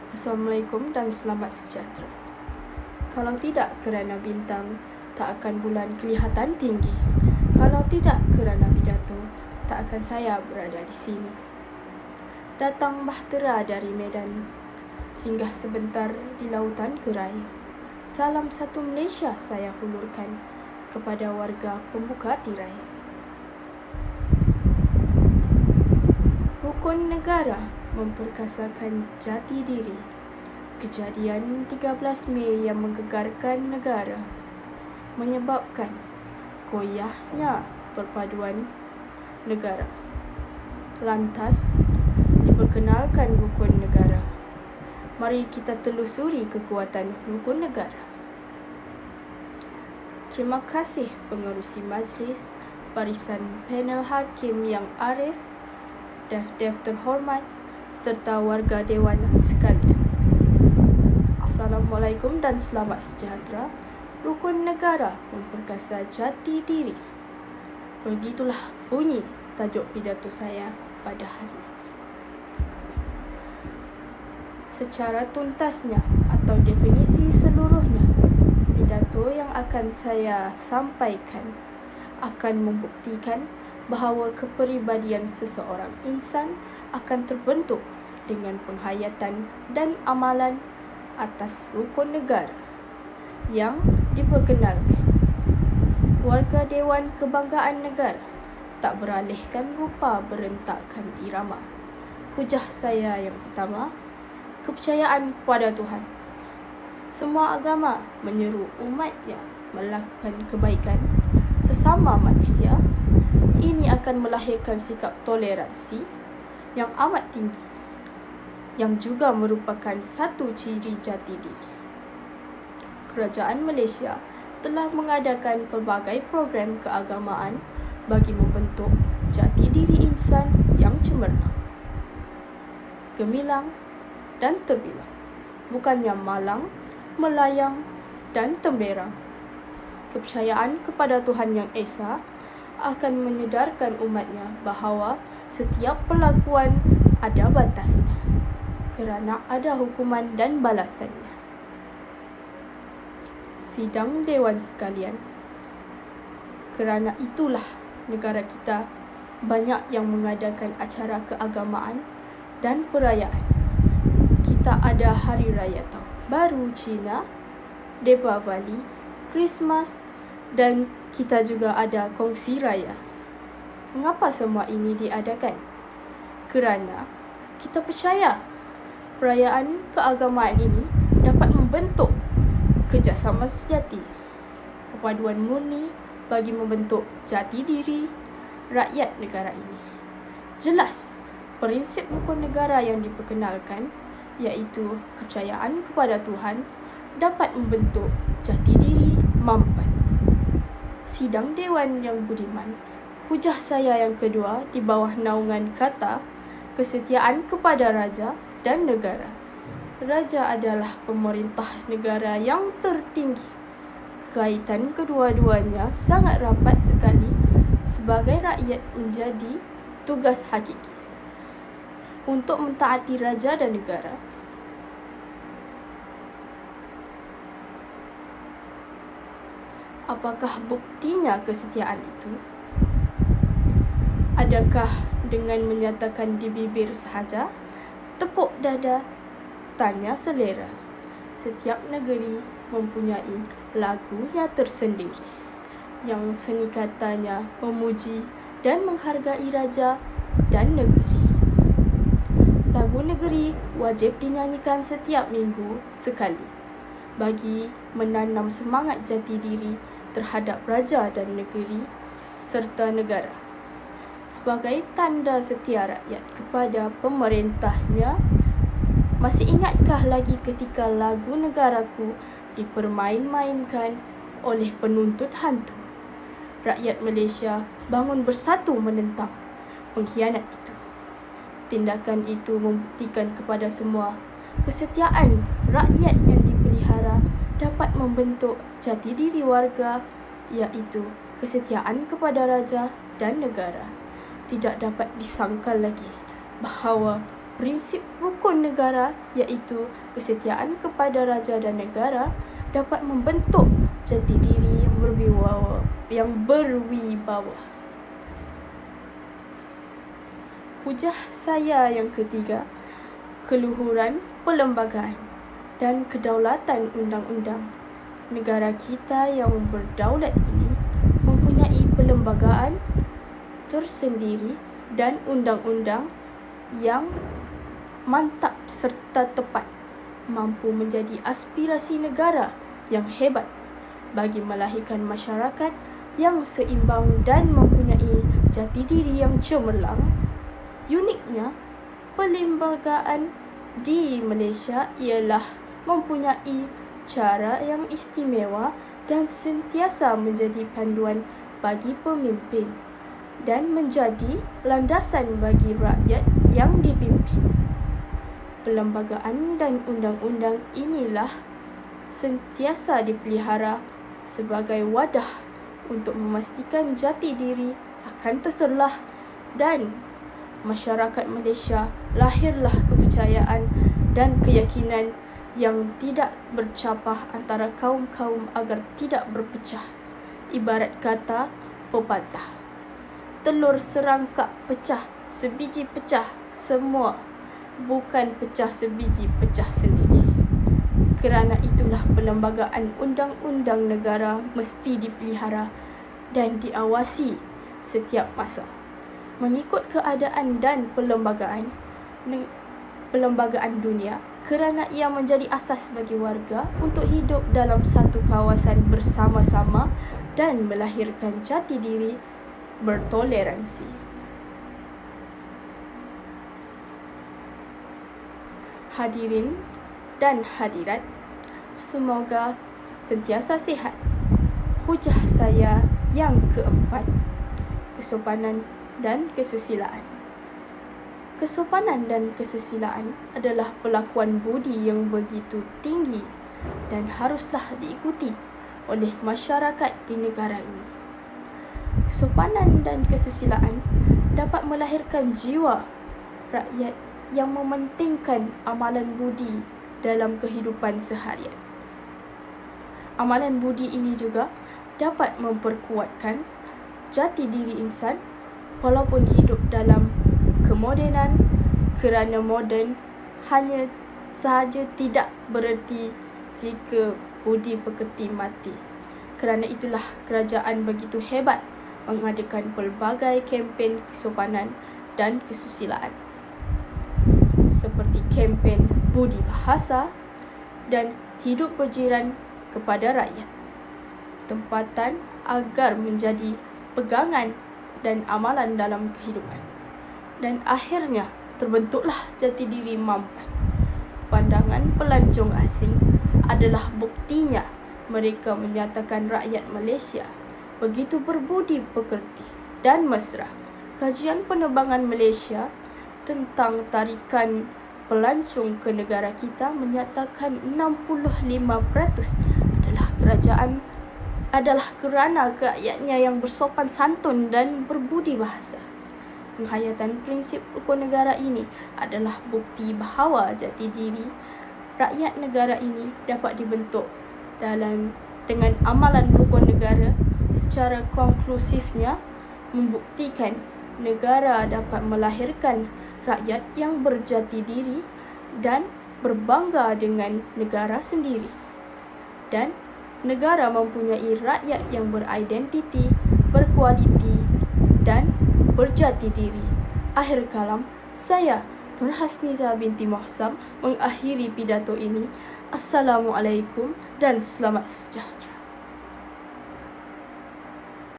Assalamualaikum dan selamat sejahtera. Kalau tidak kerana bintang, tak akan bulan kelihatan tinggi. Kalau tidak kerana pidato, tak akan saya berada di sini. Datang bahtera dari Medan, singgah sebentar di lautan Kerai. Salam satu Malaysia saya hulurkan kepada warga pembuka tirai. Rukun negara memperkasakan jati diri. Kejadian 13 Mei yang menggegarkan negara menyebabkan goyahnya perpaduan negara. Lantas diperkenalkan rukun negara. Mari kita telusuri kekuatan rukun negara. Terima kasih pengerusi majlis, barisan panel hakim yang arif, dev-dev terhormat serta warga dewan sekalian. Assalamualaikum dan selamat sejahtera. Rukun negara memperkasa jati diri. Begitulah bunyi tajuk pidato saya pada hari ini. Secara tuntasnya atau definisi seluruhnya, pidato yang akan saya sampaikan akan membuktikan bahawa kepribadian seseorang insan akan terbentuk dengan penghayatan dan amalan atas rukun negara yang diperkenalkan. Warga Dewan Kebanggaan Negara tak beralihkan rupa berentakkan irama. Hujah saya yang pertama, kepercayaan kepada Tuhan. Semua agama menyeru umatnya melakukan kebaikan sesama manusia. Ini akan melahirkan sikap toleransi yang amat tinggi, yang juga merupakan satu ciri jati diri. Kerajaan Malaysia telah mengadakan pelbagai program keagamaan bagi membentuk jati diri insan yang cemerlang, gemilang dan terbilang, bukannya malang, melayang dan temberang. Kepercayaan kepada Tuhan Yang Esa akan menyedarkan umatnya bahawa setiap perlakuan ada batasnya, kerana ada hukuman dan balasannya. Sidang Dewan sekalian, kerana itulah negara kita banyak yang mengadakan acara keagamaan dan perayaan. Kita ada Hari Raya Tahun Baru Cina, Deepavali, Christmas, dan kita juga ada kongsi raya. Mengapa semua ini diadakan? Kerana kita percaya perayaan keagamaan ini dapat membentuk kerjasama sejati, perpaduan murni bagi membentuk jati diri rakyat negara ini. Jelas, prinsip rukun negara yang diperkenalkan iaitu kepercayaan kepada Tuhan dapat membentuk jati diri mampan. Sidang Dewan yang budiman, hujah saya yang kedua di bawah naungan kata kesetiaan kepada raja dan negara. Raja adalah pemerintah negara yang tertinggi. Kaitan kedua-duanya sangat rapat sekali. Sebagai rakyat menjadi tugas hakiki untuk mentaati raja dan negara. Apakah buktinya kesetiaan itu? Adakah dengan menyatakan di bibir sahaja? Tepuk dada, tanya selera. Setiap negeri mempunyai lagunya tersendiri, yang seni katanya memuji dan menghargai raja dan negeri. Lagu negeri wajib dinyanyikan setiap minggu sekali bagi menanam semangat jati diri terhadap raja dan negeri serta negara. Sebagai tanda setia rakyat kepada pemerintahnya, masih ingatkah lagi ketika lagu negaraku dipermain-mainkan oleh penuntut hantu? Rakyat Malaysia bangun bersatu menentang pengkhianat itu. Tindakan itu membuktikan kepada semua kesetiaan rakyat yang dipelihara dapat membentuk jati diri warga, iaitu kesetiaan kepada raja dan negara. Tidak dapat disangkal lagi bahawa prinsip rukun negara iaitu kesetiaan kepada raja dan negara dapat membentuk jati diri yang berwibawa. Hujah saya yang ketiga, keluhuran perlembagaan dan kedaulatan undang-undang. Negara kita yang berdaulat ini mempunyai perlembagaan tersendiri dan undang-undang yang mantap serta tepat, mampu menjadi aspirasi negara yang hebat bagi melahirkan masyarakat yang seimbang dan mempunyai jati diri yang cemerlang. Uniknya, perlembagaan di Malaysia ialah mempunyai cara yang istimewa dan sentiasa menjadi panduan bagi pemimpin dan menjadi landasan bagi rakyat yang dipimpin. Perlembagaan dan undang-undang inilah sentiasa dipelihara sebagai wadah untuk memastikan jati diri akan terselah dan masyarakat Malaysia lahirlah kepercayaan dan keyakinan yang tidak bercapah antara kaum-kaum agar tidak berpecah. Ibarat kata pepatah, telur serangkap pecah, sebiji pecah semua, bukan pecah sebiji pecah sendiri. Kerana itulah perlembagaan undang-undang negara mesti dipelihara dan diawasi setiap masa mengikut keadaan dan perlembagaan dunia, kerana ia menjadi asas bagi warga untuk hidup dalam satu kawasan bersama-sama dan melahirkan jati diri bertoleransi. Hadirin dan hadirat, semoga sentiasa sihat. Hujah saya yang keempat, kesopanan dan kesusilaan. Kesopanan dan kesusilaan adalah perlakuan budi yang begitu tinggi dan haruslah diikuti oleh masyarakat di negara ini. Kesopanan dan kesusilaan dapat melahirkan jiwa rakyat yang mementingkan amalan budi dalam kehidupan seharian. Amalan budi ini juga dapat memperkuatkan jati diri insan walaupun hidup dalam kemodenan, kerana moden hanya sahaja tidak bererti jika budi pekerti mati. Kerana itulah kerajaan begitu hebat mengadakan pelbagai kempen kesopanan dan kesusilaan, seperti kempen budi bahasa dan hidup berjiran kepada rakyat, tempatan agar menjadi pegangan dan amalan dalam kehidupan. Dan akhirnya terbentuklah jati diri mampan. Pandangan pelancong asing adalah buktinya mereka menyatakan rakyat Malaysia begitu berbudi pekerti dan mesra. Kajian penerbangan Malaysia tentang tarikan pelancong ke negara kita menyatakan 65% adalah kerana rakyatnya yang bersopan santun dan berbudi bahasa. Penghayatan prinsip rukun negara ini adalah bukti bahawa jati diri rakyat negara ini dapat dibentuk dengan amalan rukun negara secara konklusifnya, membuktikan negara dapat melahirkan rakyat yang berjati diri dan berbangga dengan negara sendiri. Dan negara mempunyai rakyat yang beridentiti, berkualiti dan berjati diri. Akhir kalam, saya Nur Hasniza binti Mohsam mengakhiri pidato ini. Assalamualaikum dan selamat sejahtera.